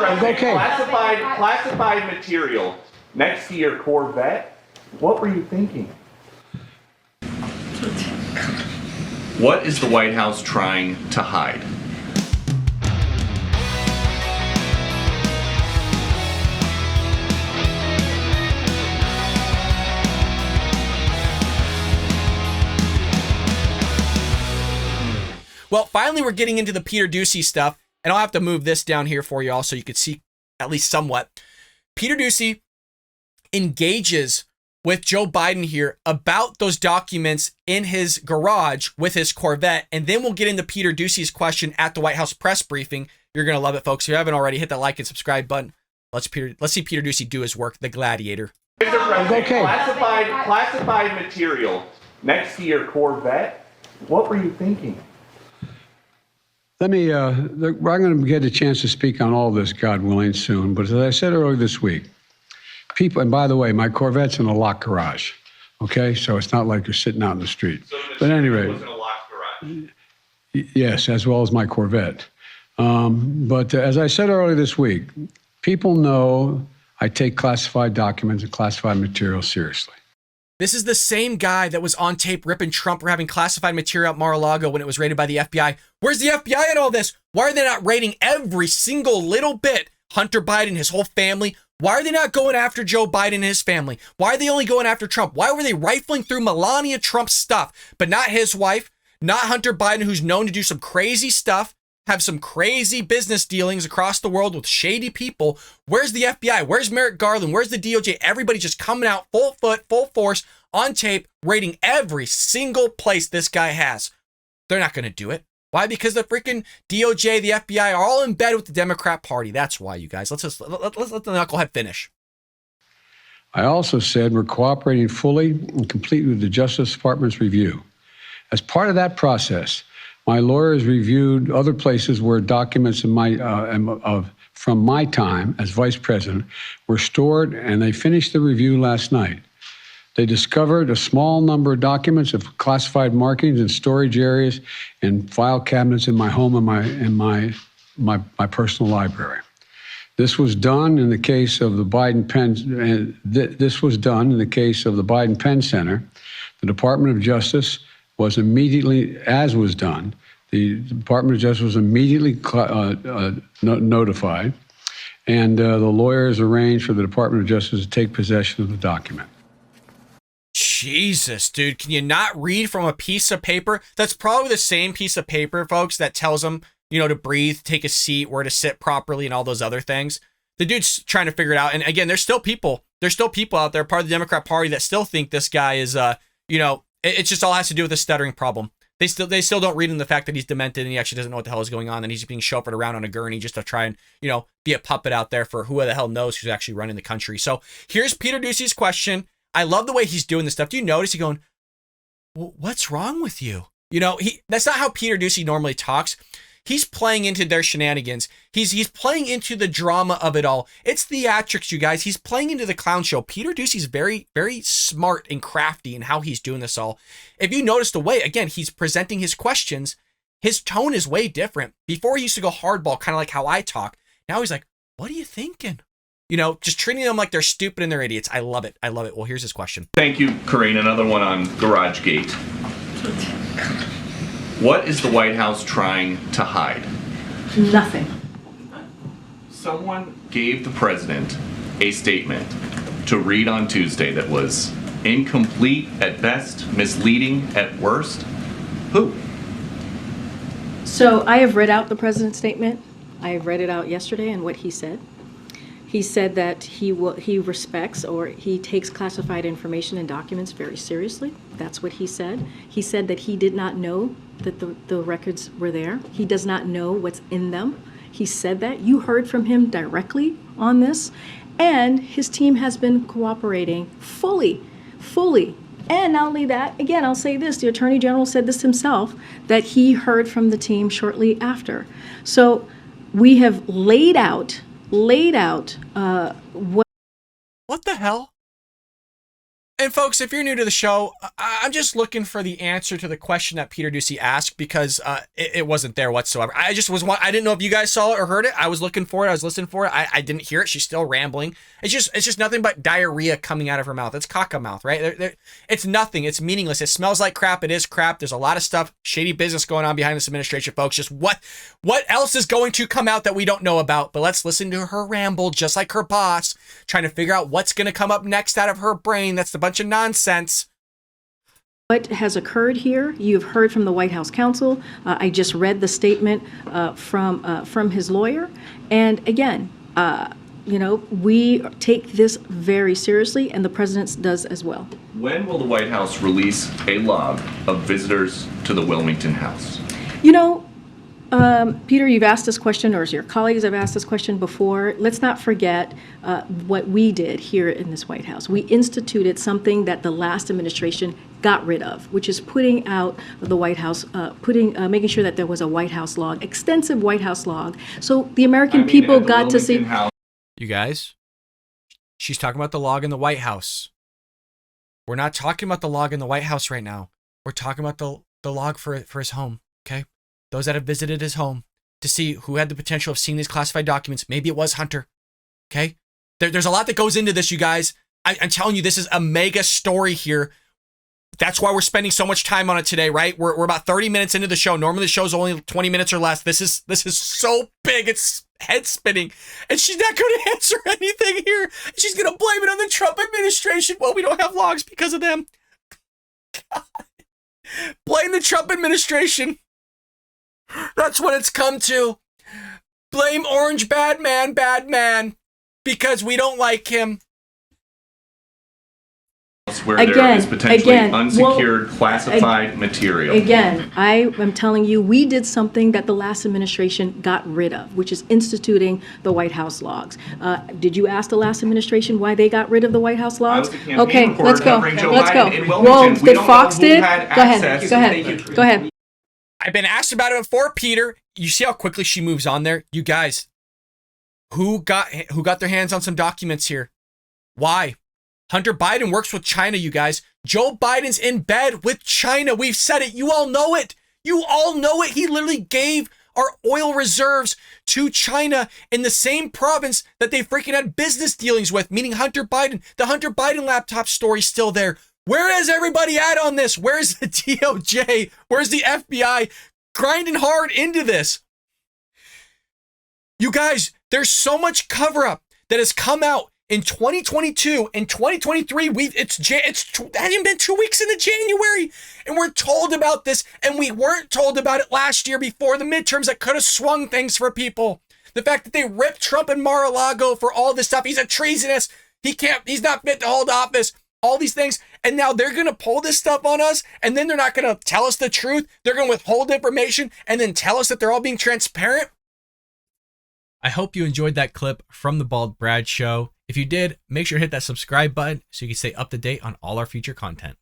Okay. Classified material next to your Corvette. What were you thinking? What is the White House trying to hide? Well, finally, we're getting into the Peter Doocy stuff, and I'll have to move this down here for you all so you could see at least somewhat. Peter Doocy engages with Joe Biden here about those documents in his garage with his Corvette, and then we'll get into Peter Doocy's question at the White House press briefing. You're going to love it, folks. If you haven't already, hit that like and subscribe button. Let's see Peter Doocy do his work, the gladiator. Okay. Classified material next to your Corvette. What were you thinking? Let me, I'm going to get a chance to speak on all this, God willing, soon. But as I said earlier this week, people, and by the way, my Corvette's in a locked garage, okay? So it's not like you're sitting out in the street. So but anyway, was in a locked garage. Yes, as well as my Corvette. But as I said earlier this week, people know I take classified documents and classified material seriously. This is the same guy that was on tape ripping Trump for having classified material at Mar-a-Lago when it was raided by the FBI. Where's the FBI in all this? Why are they not raiding every single little bit? Hunter Biden, his whole family. Why are they not going after Joe Biden and his family? Why are they only going after Trump? Why were they rifling through Melania Trump's stuff, but not his wife, not Hunter Biden, who's known to do some crazy stuff, have some crazy business dealings across the world with shady people? Where's the FBI? Where's Merrick Garland? Where's the DOJ? Everybody just coming out full foot, full force, on tape, raiding every single place this guy has. They're not going to do it. Why? Because the freaking DOJ, the FBI are all in bed with the Democrat Party. That's why, you guys. Let's let the knucklehead finish. I also said we're cooperating fully and completely with the Justice Department's review. As part of that process, my lawyers reviewed other places where documents from my time as vice president were stored, and they finished the review last night. They discovered a small number of documents of classified markings in storage areas and file cabinets in my home and my personal library. This was done in the case of the Biden Penn. This was done in the case of the Biden Penn Center. The Department of Justice was immediately, as was done, the Department of Justice was immediately notified, and the lawyers arranged for the Department of Justice to take possession of the document. Jesus, dude, can you not read from a piece of paper? That's probably the same piece of paper, folks, that tells them, you know, to breathe, take a seat, where to sit properly, and all those other things. The dude's trying to figure it out. And again, there's still people out there, part of the Democrat Party, that still think this guy is, you know, it just all has to do with a stuttering problem. They still don't read in the fact that he's demented and he actually doesn't know what the hell is going on, and he's being chauffeured around on a gurney just to try and, you know, be a puppet out there for who the hell knows who's actually running the country. So here's Peter Doocy's question. I love the way he's doing this stuff. Do you notice he's going, what's wrong with you? You know, that's not how Peter Doocy normally talks. He's playing into their shenanigans. He's playing into the drama of it all. It's theatrics, you guys. He's playing into the clown show. Peter Doocy's very, very smart and crafty in how he's doing this all. If you notice the way, again, he's presenting his questions, his tone is way different. Before he used to go hardball, kind of like how I talk. Now he's like, what are you thinking? You know, just treating them like they're stupid and they're idiots. I love it. I love it. Well, here's his question. Thank you, Karine. Another one on GarageGate. What is the White House trying to hide? Nothing. Someone gave the president a statement to read on Tuesday that was incomplete at best, misleading at worst. Who? So I have read out the president's statement. I have read it out yesterday and what he said. He said that he respects, or he takes classified information and documents very seriously. That's what he said. He said that he did not know that the records were there. He does not know what's in them. He said that. You heard from him directly on this. And his team has been cooperating fully. And not only that, again, I'll say this, the Attorney General said this himself, that he heard from the team shortly after. So we have laid out what the hell? And folks, if you're new to the show, I'm just looking for the answer to the question that Peter Doocy asked, because it wasn't there whatsoever. I didn't know if you guys saw it or heard it. I was looking for it. I was listening for it. I didn't hear it. She's still rambling. It's just nothing but diarrhea coming out of her mouth. It's caca mouth, right? It's nothing. It's meaningless. It smells like crap. It is crap. There's a lot of stuff, shady business going on behind this administration, folks. Just what else is going to come out that we don't know about? But let's listen to her ramble, just like her boss, trying to figure out what's going to come up next out of her brain. That's the bunch of nonsense. What has occurred here, you've heard from the White House counsel. I just read the statement from his lawyer. And again, we take this very seriously, and the president does as well. When will the White House release a log of visitors to the Wilmington House? Peter, you've asked this question, or your colleagues have asked this question before. Let's not forget what we did here in this White House. We instituted something that the last administration got rid of, which is putting out the White House, making sure that there was a White House log, extensive White House log, so the American people got to see. You guys, she's talking about the log in the White House. We're not talking about the log in the White House right now. We're talking about the log for his home, okay? Those that have visited his home to see who had the potential of seeing these classified documents. Maybe it was Hunter, okay? There's a lot that goes into this, you guys. I'm telling you, this is a mega story here. That's why we're spending so much time on it today, right? We're about 30 minutes into the show. Normally the show's only 20 minutes or less. This is so big, it's head spinning. And she's not going to answer anything here. She's going to blame it on the Trump administration. Well, we don't have logs because of them. God. Blame the Trump administration. That's what it's come to. Blame Orange bad man, because we don't like him. Where there is potentially unsecured classified material. Again, I am telling you, we did something that the last administration got rid of, which is instituting the White House logs. Did you ask the last administration why they got rid of the White House logs? Okay, let's go. Let's go. Well, did Fox did? Go ahead. I've been asked about it before, Peter. You see how quickly she moves on there? You guys, who got their hands on some documents here? Why? Hunter Biden works with China, you guys. Joe Biden's in bed with China. We've said it. You all know it. You all know it. He literally gave our oil reserves to China in the same province that they freaking had business dealings with, meaning Hunter Biden. The Hunter Biden laptop story's still there. Where is everybody at on this? Where's the DOJ? Where's the FBI grinding hard into this? You guys, there's so much cover up that has come out in 2022 and 2023. It hasn't been 2 weeks into January, and we're told about this, and we weren't told about it last year before the midterms that could have swung things for people. The fact that they ripped Trump and Mar-a-Lago for all this stuff. He's a treasonous. He's not fit to hold office. All these things, and now they're going to pull this stuff on us, and then they're not going to tell us the truth. They're going to withhold information and then tell us that they're all being transparent. I hope you enjoyed that clip from the Bald Brad Show. If you did, make sure to hit that subscribe button so you can stay up to date on all our future content.